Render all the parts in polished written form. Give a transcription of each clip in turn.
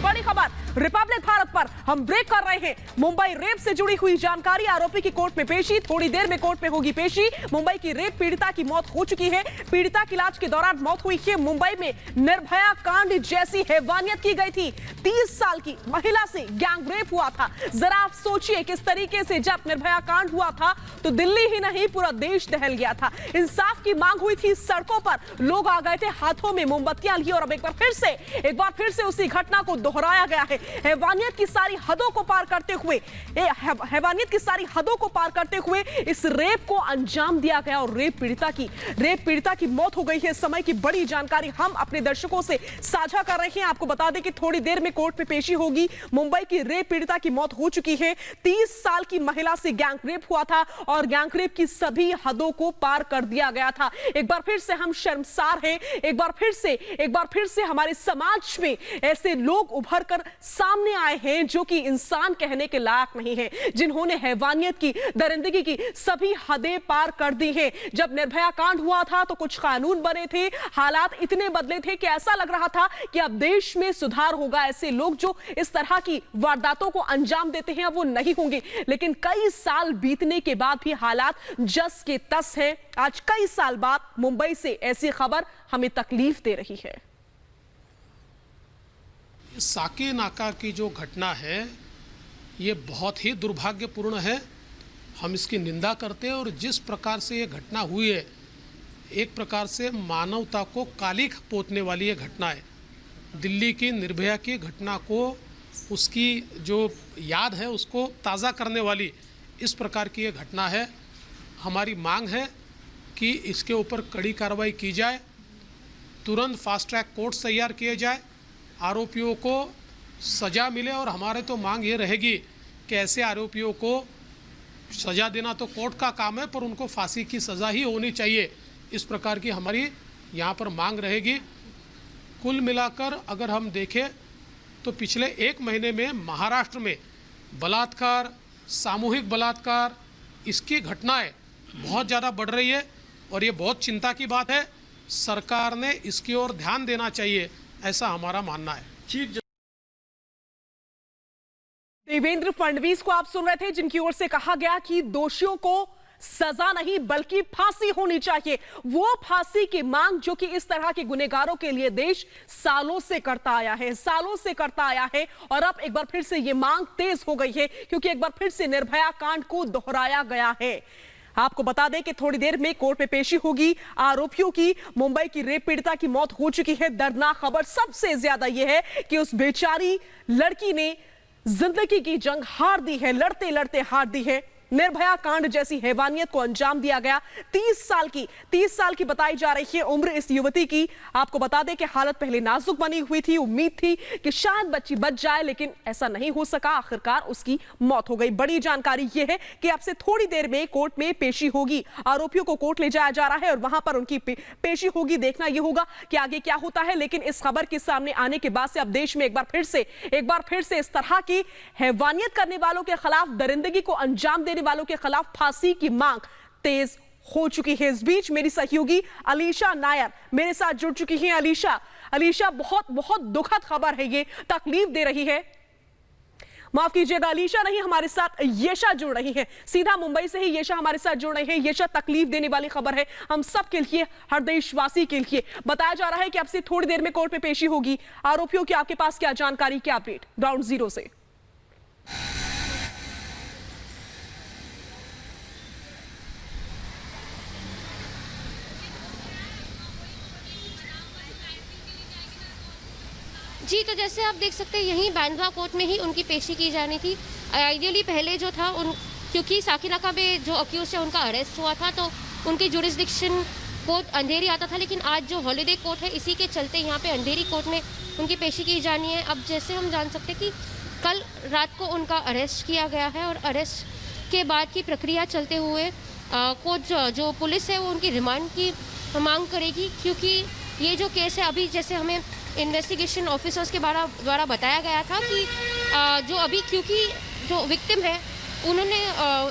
बड़ी खबर रिपब्लिक भारत पर हम ब्रेक कर रहे हैं। मुंबई रेप से जुड़ी हुई जानकारी, आरोपी की कोर्ट में पेशी, थोड़ी देर में कोर्ट में होगी पेशी। मुंबई की रेप पीड़िता की मौत हो चुकी है। पीड़िता की इलाज के दौरान मौत हुई है। मुंबई में निर्भया कांड जैसी हैवानियत की गई थी। 30 साल की महिला से गैंग रेप हुआ था। जरा आप सोचिए किस तरीके से जब निर्भया कांड हुआ था तो दिल्ली ही नहीं पूरा देश दहल गया था। इंसाफ की मांग हुई थी, सड़कों पर लोग आ गए थे, हाथों में मोमबत्तियां लिए और अब एक बार फिर से उसी घटना को दोहराया गया है। हैवानियत की सारी हदों को पार करते हुए इस रेप को अंजाम दिया गया और रेप पीड़िता की मौत हो गई है। समय की बड़ी जानकारी हम अपने दर्शकों से साझा कर रहे हैं। आपको बता दें कि थोड़ी देर में कोर्ट में पेशी होगी। मुंबई की रेप पीड़िता की मौत हो चुकी है। 30 साल की महिला से गैंग रेप हुआ था और गैंग रेप की सभी हदों को पार कर दिया गया था। एक बार फिर से हम शर्मसार हैं। एक बार फिर से हमारे समाज में ऐसे लोग उभर कर सामने आए हैं जो कि इंसान कहने के लायक नहीं है, जिन्होंने हैवानियत की, दरिंदगी की सभी हदें पार कर दी हैं। जब निर्भया कांड हुआ था तो कुछ कानून बने थे, हालात इतने बदले थे कि ऐसा लग रहा था कि अब देश में सुधार होगा। ऐसे लोग जो इस तरह की वारदातों को अंजाम देते हैं अब वो नहीं होंगे। लेकिन कई साल बीतने के बाद भी हालात जस के तस हैं। आज कई साल बाद मुंबई से ऐसी खबर हमें तकलीफ दे रही है। साके नाका की जो घटना है ये बहुत ही दुर्भाग्यपूर्ण है। हम इसकी निंदा करते हैं और जिस प्रकार से ये घटना हुई है, एक प्रकार से मानवता को कालिख पोतने वाली ये घटना है। दिल्ली की निर्भया की घटना को, उसकी जो याद है उसको ताज़ा करने वाली इस प्रकार की ये घटना है। हमारी मांग है कि इसके ऊपर कड़ी कार्रवाई की जाए, तुरंत फास्ट ट्रैक कोर्ट्स तैयार किए जाए, आरोपियों को सज़ा मिले। और हमारे तो मांग ये रहेगी कि ऐसे आरोपियों को सज़ा देना तो कोर्ट का काम है, पर उनको फांसी की सज़ा ही होनी चाहिए। इस प्रकार की हमारी यहाँ पर मांग रहेगी। कुल मिलाकर अगर हम देखें तो पिछले 1 महीने में महाराष्ट्र में बलात्कार, सामूहिक बलात्कार, इसकी घटनाएं बहुत ज़्यादा बढ़ रही है और ये बहुत चिंता की बात है। सरकार ने इसकी ओर ध्यान देना चाहिए, ऐसा हमारा मानना है। देवेंद्र फडणवीस को आप सुन रहे थे, जिनकी ओर से कहा गया कि दोषियों को सजा नहीं बल्कि फांसी होनी चाहिए। वो फांसी की मांग जो कि इस तरह के गुनहगारों के लिए देश सालों से करता आया है और अब एक बार फिर से ये मांग तेज हो गई है क्योंकि एक बार फिर से निर्भया कांड को दोहराया गया है। आपको बता दें कि थोड़ी देर में कोर्ट में पेशी होगी आरोपियों की। मुंबई की रेप पीड़िता की मौत हो चुकी है। दर्दनाक खबर सबसे ज्यादा यह है कि उस बेचारी लड़की ने जिंदगी की जंग हार दी है, लड़ते लड़ते हार दी है। निर्भया कांड जैसी हैवानियत को अंजाम दिया गया। 30 साल की बताई जा रही है उम्र इस युवती की। आपको बता दें कि हालत पहले नाजुक बनी हुई थी। उम्मीद थी कि शायद बच्ची बच जाए, लेकिन ऐसा नहीं हो सका। आखिरकार उसकी मौत हो गई। बड़ी जानकारी यह है कि अब से थोड़ी देर में कोर्ट में पेशी होगी। आरोपियों को कोर्ट ले जाया जा रहा है और वहां पर उनकी पेशी होगी। देखना यह होगा कि आगे क्या होता है। लेकिन इस खबर के सामने आने के बाद से अब देश में एक बार फिर से इस तरह की हैवानियत करने वालों के खिलाफ, दरिंदगी को अंजाम देने वालों के खिलाफ फांसी की मांग तेज हो चुकी है। इस बीच मेरी सहयोगी अलीशा नायर मेरे साथ जुड़ चुकी हैं। अलीशा, बहुत दुखद खबर है, ये तकलीफ दे रही है। माफ कीजिएगा, अलीशा नहीं, हमारे साथ येशा जुड़ रही है। सीधा मुंबई से ही येशा हमारे साथ जुड़ रही है। येशा, तकलीफ देने वाली खबर है हम सब के लिए, हर देशवासी के लिए। बताया जा रहा है कि अब से थोड़ी देर में कोर्ट में पेशी होगी। आरोपियों की आपके पास क्या जानकारी, क्या अपडेट ग्राउंड जीरो से? जी, तो जैसे आप देख सकते हैं यहीं बांद्रा कोर्ट में ही उनकी पेशी की जानी थी। आइडियली पहले जो था क्योंकि साकीनाका में जो अक्यूज है उनका अरेस्ट हुआ था तो उनकी जुरिस्डिक्शन कोर्ट अंधेरी आता था, लेकिन आज जो हॉलीडे कोर्ट है इसी के चलते यहाँ पे अंधेरी कोर्ट में उनकी पेशी की जानी है। अब जैसे हम जान सकते हैं कि कल रात को उनका अरेस्ट किया गया है और अरेस्ट के बाद की प्रक्रिया चलते हुए कोर्ट जो पुलिस है वो उनकी रिमांड की मांग करेगी, क्योंकि ये जो केस है अभी जैसे हमें इन्वेस्टिगेशन ऑफिसर्स के द्वारा बताया गया था कि क्योंकि जो विक्टिम है उन्होंने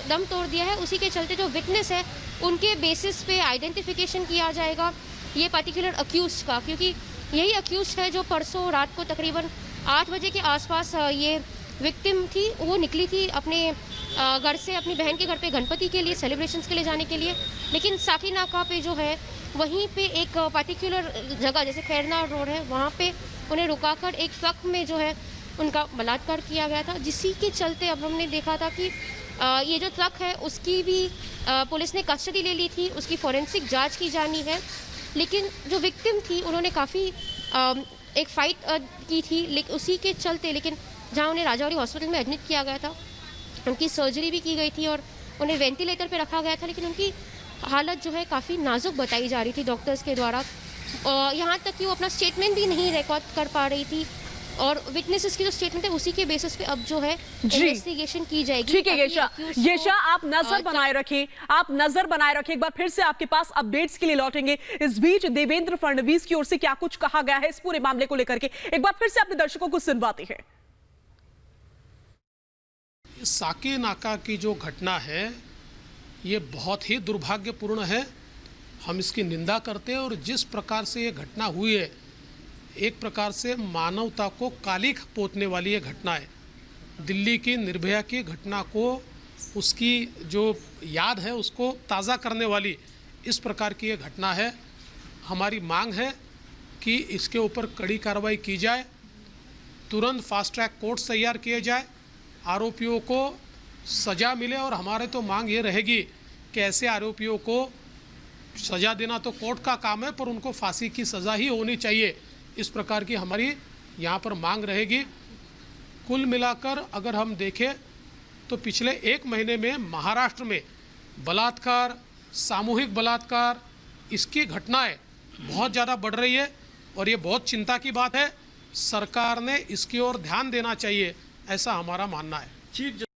दम तोड़ दिया है, उसी के चलते जो विटनेस है उनके बेसिस पे आइडेंटिफिकेशन किया जाएगा ये पर्टिकुलर अक्यूज का, क्योंकि यही अक्यूज है जो परसों रात को तकरीबन 8 बजे के आसपास ये विक्टिम थी, वो निकली थी अपने घर से अपनी बहन के घर पे गणपति के लिए सेलिब्रेशंस के लिए जाने के लिए। लेकिन साकी नाका पे जो है वहीं पे एक पर्टिकुलर जगह जैसे खैरना रोड है, वहाँ पे उन्हें रुकाकर एक ट्रक में जो है उनका बलात्कार किया गया था, जिसी के चलते अब हमने देखा था कि ये जो ट्रक है उसकी भी पुलिस ने कस्टडी ले ली थी, उसकी फॉरेंसिक जांच की जानी है। लेकिन जो विक्टिम थी उन्होंने काफ़ी एक फ़ाइट की थी, लेकिन उसी के चलते, लेकिन जहाँ उन्हें राजौरी हॉस्पिटल में एडमिट किया गया था, उनकी सर्जरी भी की गई थी और उन्हें वेंटिलेटर पे रखा गया था, लेकिन उनकी हालत जो है काफ़ी नाजुक बताई जा रही थी डॉक्टर्स के द्वारा। यहाँ तक कि वो अपना स्टेटमेंट भी नहीं रिकॉर्ड कर पा रही थी और विटनेसेस की जो स्टेटमेंट है उसी के बेसिस पे अब जो है इन्वेस्टिगेशन की जाएगी। ठीक है येशा, आप नजर बनाए रखें, एक बार फिर से आपके पास अपडेट्स के लिए लौटेंगे। इस बीच देवेंद्र फडणवीस की ओर से क्या कुछ कहा गया है इस पूरे मामले को लेकर के, एक बार फिर से अपने दर्शकों को सुनवाते हैं। साकी नाका की जो घटना है ये बहुत ही दुर्भाग्यपूर्ण है, हम इसकी निंदा करते हैं। और जिस प्रकार से ये घटना हुई है, एक प्रकार से मानवता को कालिख पोतने वाली ये घटना है। दिल्ली की निर्भया की घटना को, उसकी जो याद है उसको ताज़ा करने वाली इस प्रकार की ये घटना है। हमारी मांग है कि इसके ऊपर कड़ी कार्रवाई की जाए, तुरंत फास्ट ट्रैक कोर्ट्स तैयार किए जाए, आरोपियों को सज़ा मिले। और हमारे तो मांग ये रहेगी कि ऐसे आरोपियों को सज़ा देना तो कोर्ट का काम है, पर उनको फांसी की सज़ा ही होनी चाहिए, इस प्रकार की हमारी यहाँ पर मांग रहेगी। कुल मिलाकर अगर हम देखें तो पिछले 1 महीने में महाराष्ट्र में बलात्कार, सामूहिक बलात्कार, इसकी घटनाएं बहुत ज़्यादा बढ़ रही है और ये बहुत चिंता की बात है। सरकार ने इसकी ओर ध्यान देना चाहिए, ऐसा हमारा मानना है।